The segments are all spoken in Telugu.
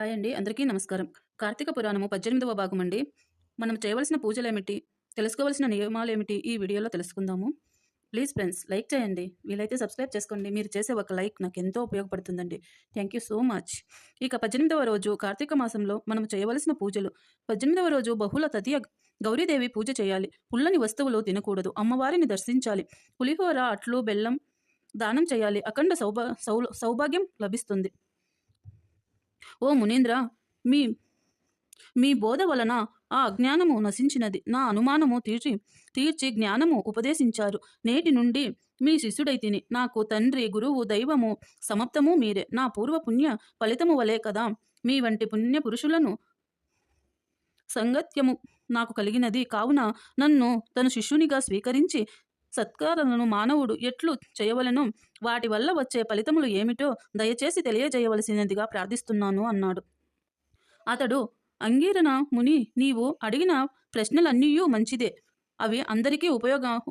హాయ్ అండి. అందరికీ నమస్కారం. కార్తీక పురాణము 18వ భాగం అండి. మనం చేయవలసిన పూజలేమిటి? తెలుసుకోవలసిన నియమాలేమిటి? ఈ వీడియోలో తెలుసుకుందాము. ప్లీజ్ ఫ్రెండ్స్ లైక్ చేయండి. వీలైతే సబ్స్క్రైబ్ చేసుకోండి. మీరు చేసే ఒక లైక్ నాకెంతో ఉపయోగపడుతుందండి. Thank you so much. ఇక 18వ రోజు కార్తీక మాసంలో మనం చేయవలసిన పూజలు. 18వ రోజు బహుళ తదియ గౌరీదేవి పూజ చేయాలి. పుల్లని వస్తువులు తినకూడదు. అమ్మవారిని దర్శించాలి. పులిహోర, అట్లు, బెల్లం దానం చేయాలి. అఖండ సౌభాగ్యం లభిస్తుంది. ఓ మునీంద్ర, మీ మీ బోధ వలన ఆ అజ్ఞానము నశించినది. నా అనుమానము తీర్చి జ్ఞానము ఉపదేశించారు. నేటి నుండి మీ శిష్యుడైతిని. నాకు తండ్రి, గురువు, దైవము సమాప్తము మీరే. నా పూర్వ పుణ్య ఫలితము వలె కదా మీ వంటి పుణ్య పురుషులను సంగత్యము నాకు కలిగినది. కావున నన్ను తన శిష్యునిగా స్వీకరించి సత్కారాలను మానవుడు ఎట్లు చేయవలెనో వాటి వల్ల వచ్చే ఫలితములు ఏమిటో దయచేసి తెలియజేయవలసినదిగా ప్రార్థిస్తున్నాను అన్నాడు. అతడు, అంగీరన ముని, నీవు అడిగిన ప్రశ్నలన్నీ మంచిదే. అవి అందరికీ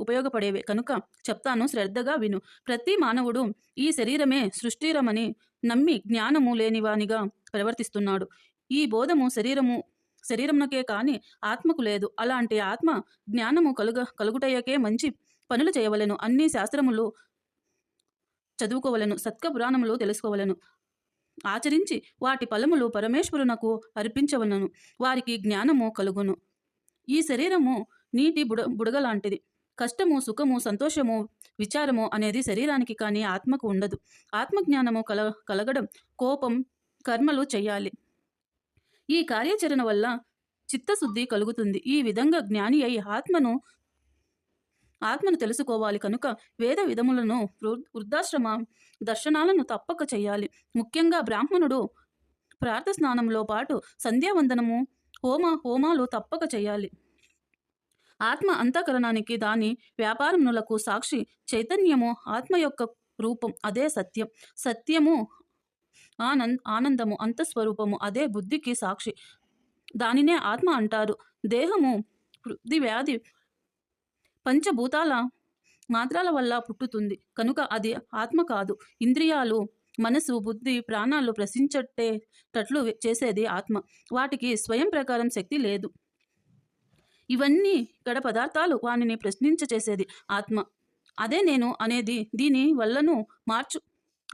ఉపయోగపడేవే కనుక చెప్తాను, శ్రద్ధగా విను. ప్రతి మానవుడు ఈ శరీరమే సృష్టిరమని నమ్మి జ్ఞానము లేనివానిగా ప్రవర్తిస్తున్నాడు. ఈ బోధము శరీరమునకే కాని ఆత్మకు లేదు. అలాంటి ఆత్మ జ్ఞానము కలుగుటయ్యకే మంచి పనులు చేయవలెను. అన్ని శాస్త్రములు చదువుకోవలను. సత్క పురాణములు తెలుసుకోవలను. ఆచరించి వాటి ఫలములు పరమేశ్వరునకు అర్పించవలను. వారికి జ్ఞానము కలుగును. ఈ శరీరము నీటి బుడగలాంటిది. కష్టము, సుఖము, సంతోషము, విచారము అనేది శరీరానికి కానీ ఆత్మకు ఉండదు. ఆత్మజ్ఞానము కలగడం కోపం, కర్మలు చేయాలి. ఈ కార్యాచరణ వల్ల చిత్తశుద్ధి కలుగుతుంది. ఈ విధంగా జ్ఞాని అయి ఆత్మను తెలుసుకోవాలి కనుక వేద విధములను, వృద్ధాశ్రమ దర్శనాలను తప్పక చేయాలి. ముఖ్యంగా బ్రాహ్మణుడు ప్రార్థ స్నానంలో పాటు సంధ్యావందనము, హోమాలు తప్పక చేయాలి. ఆత్మ అంతఃకరణానికి, దాని వ్యాపారములకు సాక్షి చైతన్యము ఆత్మ యొక్క రూపం. అదే సత్యం. సత్యము ఆనందము అంతఃస్వరూపము. అదే బుద్ధికి సాక్షి. దానినే ఆత్మ అంటారు. దేహము వృద్ధి, వ్యాధి, పంచభూతాల మాత్రాల వల్ల పుట్టుతుంది కనుక అది ఆత్మ కాదు. ఇంద్రియాలు, మనసు, బుద్ధి, ప్రాణాలు ప్రశ్నించేటట్లు చేసేది ఆత్మ. వాటికి స్వయం ప్రకారం శక్తి లేదు. ఇవన్నీ గడ పదార్థాలు. వానిని ప్రశ్నించేసేది ఆత్మ. అదే నేను అనేది. దీని వల్లను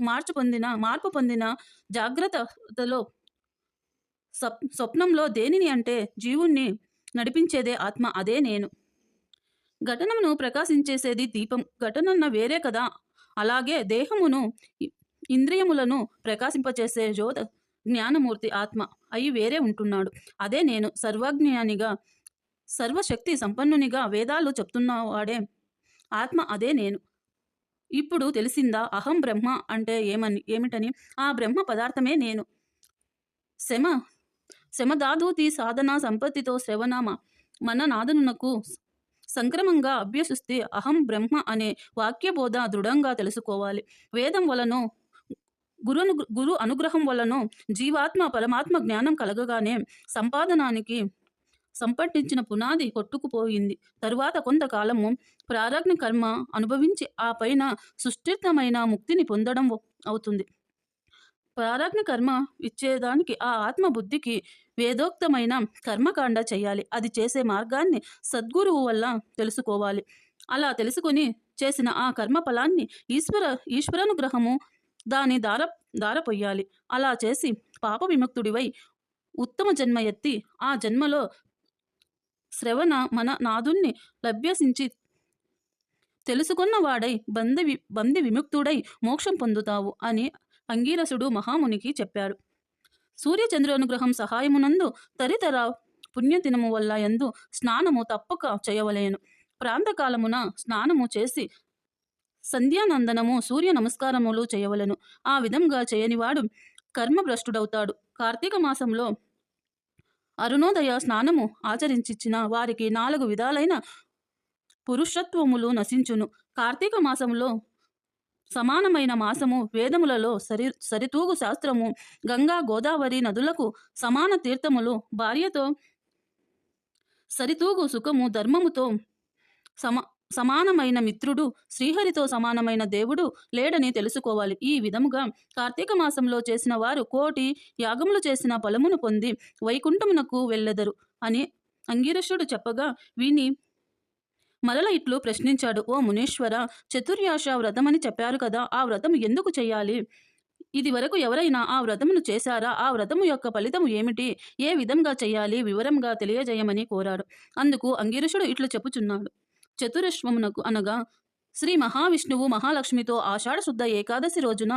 మార్పు పొందిన జాగ్రత్తలో, స్వప్నంలో దేనిని అంటే జీవుణ్ణి నడిపించేదే ఆత్మ. అదే నేను. ఘటనను ప్రకాశించేసేది దీపం. ఘటనన్న వేరే కదా. అలాగే దేహమును, ఇంద్రియములను ప్రకాశింపచేసే జ్యోత జ్ఞానమూర్తి ఆత్మ అయి వేరే ఉంటున్నాడు. అదే నేను. సర్వజ్ఞానిగా, సర్వశక్తి సంపన్నునిగా వేదాలు చెప్తున్నవాడే ఆత్మ. అదే నేను. ఇప్పుడు తెలిసిందా అహం బ్రహ్మ అంటే ఏమిటని? ఆ బ్రహ్మ పదార్థమే నేను. శమదాధూతి సాధన సంపత్తితో శ్రవణ మన నాదనునకు సంక్రమంగా అభ్యసిస్తే అహం బ్రహ్మ అనే వాక్యబోధ దృఢంగా తెలుసుకోవాలి. వేదం వలనో, గురు అనుగ్రహం వలనో జీవాత్మ పరమాత్మ జ్ఞానం కలగగానే సంపాదనానికి సంపట్టించిన పునాది కొట్టుకుపోయింది. తరువాత కొంతకాలము ప్రారబ్ధ కర్మ అనుభవించి ఆ పైన సుష్ఠితమైన ముక్తిని పొందడం అవుతుంది. ప్రారబ్ధ కర్మ ఇచ్చేదానికి ఆ ఆత్మ బుద్ధికి వేదోక్తమైన కర్మకాండ చేయాలి. అది చేసే మార్గాన్ని సద్గురువు వల్ల తెలుసుకోవాలి. అలా తెలుసుకుని చేసిన ఆ కర్మ ఫలాన్ని ఈశ్వరానుగ్రహము దాని దారపోయాలి. అలా చేసి పాప విముక్తుడివై ఉత్తమ జన్మ ఎత్తి ఆ జన్మలో శ్రవణ మన నాదుణ్ణి లభ్యసించి తెలుసుకున్న వాడై బంది విముక్తుడై మోక్షం పొందుతావు అని అంగీరసుడు మహామునికి చెప్పారు. సూర్యచంద్రానుగ్రహం సహాయమునందు తరితర పుణ్యదినము వల్ల ఎందు స్నానము తప్పక చేయవలేను. ప్రాంతకాలమున స్నానము చేసి సంధ్యానందనము, సూర్య నమస్కారములు చేయవలను. ఆ విధంగా చేయనివాడు కర్మభ్రష్టుడవుతాడు. కార్తీక మాసంలో అరుణోదయ స్నానము ఆచరించిన వారికి 4 విధాలైన పురుషత్వములు నశించును. కార్తీక మాసంలో సమానమైన మాసము వేదములలో సరితూగు శాస్త్రము. గంగా, గోదావరి నదులకు సమాన తీర్థములు. భార్యతో సరితూగు సుఖము. ధర్మముతో సమానమైన మిత్రుడు, శ్రీహరితో సమానమైన దేవుడు లేడని తెలుసుకోవాలి. ఈ విధముగా కార్తీక మాసంలో చేసిన వారు 1,000,000 యాగములు చేసిన ఫలమును పొంది వైకుంఠమునకు వెళ్ళెదరు అని అంగీరసుడు చెప్పగా విని మరల ఇట్లు ప్రశ్నించాడు. ఓ మునీశ్వర, చతుర్యాశ వ్రతమని చెప్పారు కదా, ఆ వ్రతం ఎందుకు చేయాలి? ఇది వరకు ఎవరైనా ఆ వ్రతమును చేశారా? ఆ వ్రతము యొక్క ఫలితము ఏమిటి? ఏ విధంగా చేయాలి? వివరంగా తెలియజేయమని కోరాడు. అందుకు అంగీరసుడు ఇట్లు చెప్పుచున్నాడు. చతురశ్వమునకు అనగా శ్రీ మహావిష్ణువు మహాలక్ష్మితో ఆషాఢ శుద్ధ ఏకాదశి రోజున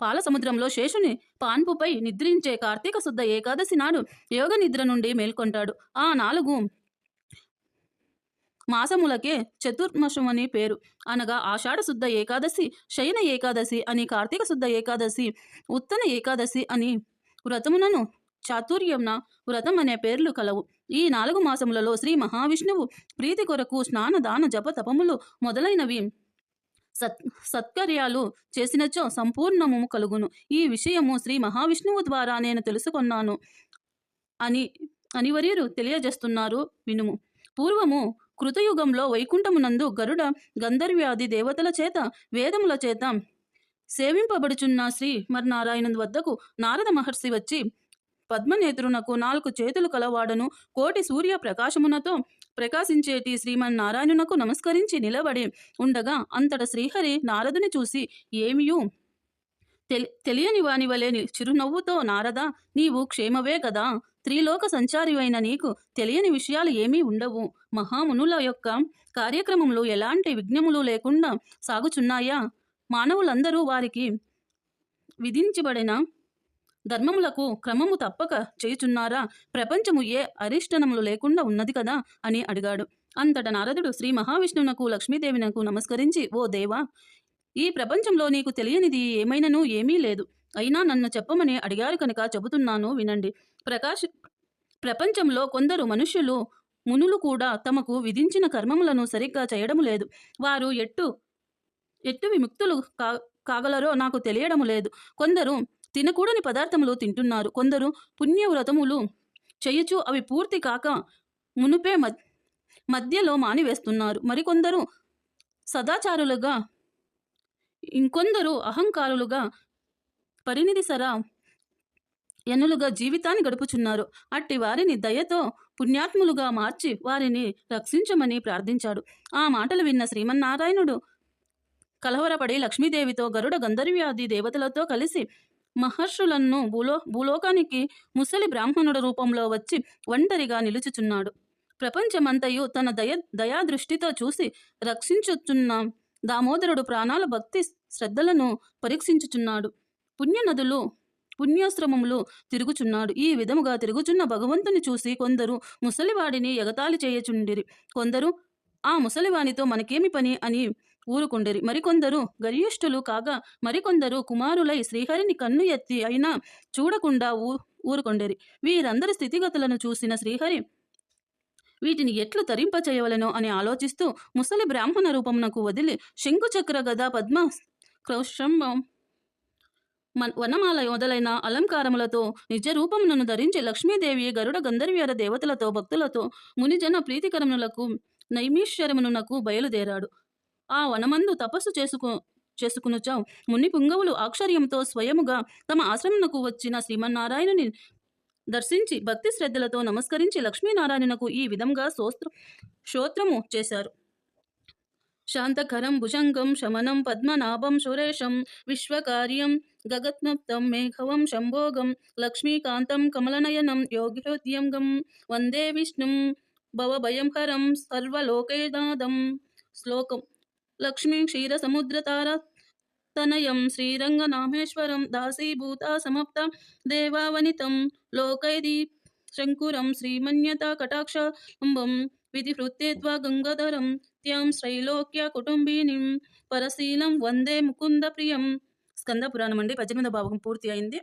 పాలసముద్రంలో శేషుని పాన్పుపై నిద్రించే కార్తీక శుద్ధ ఏకాదశి నాడు యోగ నిద్ర నుండి మేల్కొంటాడు. ఆ 4 మాసములకే చతుర్మాసమని పేరు. అనగా ఆషాఢ శుద్ధ ఏకాదశి, శయన ఏకాదశి అని, కార్తీక శుద్ధ ఏకాదశి, ఉత్తన ఏకాదశి అని వ్రతమునను చాతుర్యమున వ్రతం అనే పేర్లు కలవు. ఈ 4 మాసములలో శ్రీ మహావిష్ణువు ప్రీతి కొరకు స్నాన దాన జప తపములు మొదలైనవి సత్కర్యాలు చేసినచో సంపూర్ణము కలుగును. ఈ విషయము శ్రీ మహావిష్ణువు ద్వారా నేను తెలుసుకొన్నాను అని అనివర్యులు తెలియజేస్తున్నారు, వినుము. పూర్వము కృతయుగంలో వైకుంఠమునందు గరుడ గంధర్వ్యాది దేవతల చేత వేదముల చేత సేవింపబడుచున్న శ్రీ మర్నారాయణుని వద్దకు నారద మహర్షి వచ్చి పద్మనేత్రునకు 4 చేతులు కలవాడను, 1,000,000 సూర్య ప్రకాశమునతో ప్రకాశించేటి శ్రీమన్నారాయణునకు నమస్కరించి నిలబడి ఉండగా అంతట శ్రీహరి నారదుని చూసి ఏమియూ తెలియని వాని వలె చిరునవ్వుతో, నారద, నీవు క్షేమవే కదా? త్రిలోక సంచారివైన నీకు తెలియని విషయాలు ఏమీ ఉండవు. మహామునుల యొక్క కార్యక్రమములు ఎలాంటి విఘ్నములు లేకుండా సాగుచున్నాయా? మానవులందరూ వారికి విధించబడిన ధర్మములకు క్రమము తప్పక చేయుచున్నారా? ప్రపంచము ఏ అరిష్టనములు లేకుండా ఉన్నది కదా అని అడిగాడు. అంతట నారదుడు శ్రీ మహావిష్ణువునకు లక్ష్మీదేవినకు నమస్కరించి, ఓ దేవా, ఈ ప్రపంచంలో నీకు తెలియనిది ఏమైనను ఏమీ లేదు. అయినా నన్ను చెప్పమని అడిగారు కనుక చెబుతున్నాను, వినండి. ప్రపంచంలో కొందరు మనుష్యులు, మునులు కూడా తమకు విధించిన కర్మములను సరిగ్గా చేయడము లేదు. వారు ఎట్టు విముక్తులు కాగలరో నాకు తెలియడము లేదు. కొందరు తినకూడని పదార్థములు తింటున్నారు. కొందరు పుణ్యవ్రతములు చేయుచు అవి పూర్తి కాక మునుపే మధ్యలో మానివేస్తున్నారు. మరికొందరు సదాచారులుగా, ఇంకొందరు అహంకారులుగా, పరినిధి ఎన్నులుగా జీవితాన్ని గడుపుచున్నారు. అట్టి వారిని దయతో పుణ్యాత్ములుగా మార్చి వారిని రక్షించమని ప్రార్థించాడు. ఆ మాటలు విన్న శ్రీమన్నారాయణుడు కలవరపడి లక్ష్మీదేవితో గరుడ గంధర్వ్యాది దేవతలతో కలిసి మహర్షులను భూలోకానికి ముసలి బ్రాహ్మణుడు రూపంలో వచ్చి ఒంటరిగా నిలుచుచున్నాడు. ప్రపంచమంతయు తన దయాదృష్టితో చూసి రక్షించుచున్న దామోదరుడు ప్రాణాల భక్తి శ్రద్ధలను పరీక్షించుచున్నాడు. పుణ్యాశ్రమములు తిరుగుచున్నాడు. ఈ విధముగా తిరుగుచున్న భగవంతుని చూసి కొందరు ముసలివాడిని ఎగతాళి చేయచుండిరి. కొందరు ఆ ముసలివానితో మనకేమి పని అని ఊరుకుండిరి. మరికొందరు గర్యుష్ఠులు కాగా మరికొందరు కుమారులై శ్రీహరిని కన్ను ఎత్తి అయినా చూడకుండా ఊరుకొండిరి. వీరందరి స్థితిగతులను చూసిన శ్రీహరి వీటిని ఎట్లు తరింపచేయవలెనో అని ఆలోచిస్తూ ముసలి బ్రాహ్మణ రూపమునకు వదిలి శంకుచక్ర గద పద్మ క్రౌశంబం వనమాల మొదలైన అలంకారములతో నిజ రూపములను ధరించి లక్ష్మీదేవి గరుడ గంధర్వ్యార దేవతలతో భక్తులతో మునిజన ప్రీతికరములకు నైమిష్యరమునకు బయలుదేరాడు. ఆ వనమందు తపస్సు చేసుకునుచా ముని పుంగవులు ఆశ్చర్యంతో స్వయముగా తమ ఆశ్రమమునకు వచ్చిన శ్రీమన్నారాయణుని దర్శించి భక్తి శ్రద్ధలతో నమస్కరించి లక్ష్మీనారాయణునకు ఈ విధంగా స్తోత్రము చేశారు. శాంతకరం భుజంగం శమనం పద్మనాభం సురేశం విశ్వకార్యం గగత్నప్తం మేఘవం శంభోగం లక్ష్మీకాంతం కమలనయనం యోగిహృద్యంగం వందే విష్ణుం భవభయంకరం సర్వలోకైనాథం. శ్లోకం. లక్ష్మీ క్షీరసముద్రతార తనయం శ్రీరంగనామేశ్వరం దాసీభూత సమప్త దేవావనితం లోకైది శంకురం శ్రీమన్యత కటాక్షంబం విధిహృత్యేత్వా గంగాధరం త్యాం శ్రైలోక్య కుటుంబినిం పరశీలం వందే ముకుంద ప్రియం. స్కంద పురాణం అండి 18వ భాగం పూర్తి అయింది.